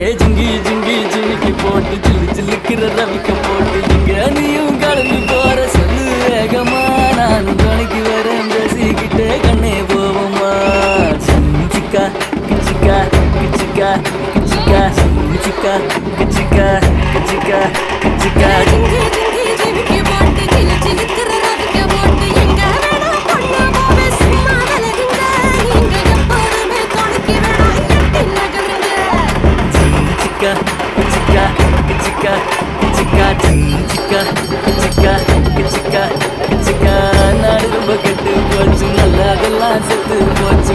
ஜிங்கி ஜிங்கி ஜிமிக்கி போட்டு ஜில்லு ஜில்லுக்கிற ரவிக்க போட்டு இங்க நீயும் கடந்து போற சொல்லு வேகமா நானும் துணைக்கு வரேன் பேசிக்கிட்டே கண்ணே போவோமா சிக்கா கிச்சிக்கா கிச்சிக்கா கிச்சிக்கா சிக்கா கிச்சிக்கா கிச்சிக்கா கிச்சிக்கா Chica, chica, chica, chica, chica, chica, chica, நாடு ரொம்ப கெட்டு போச்சு நல்லதெல்லாம் செத்து போச்சு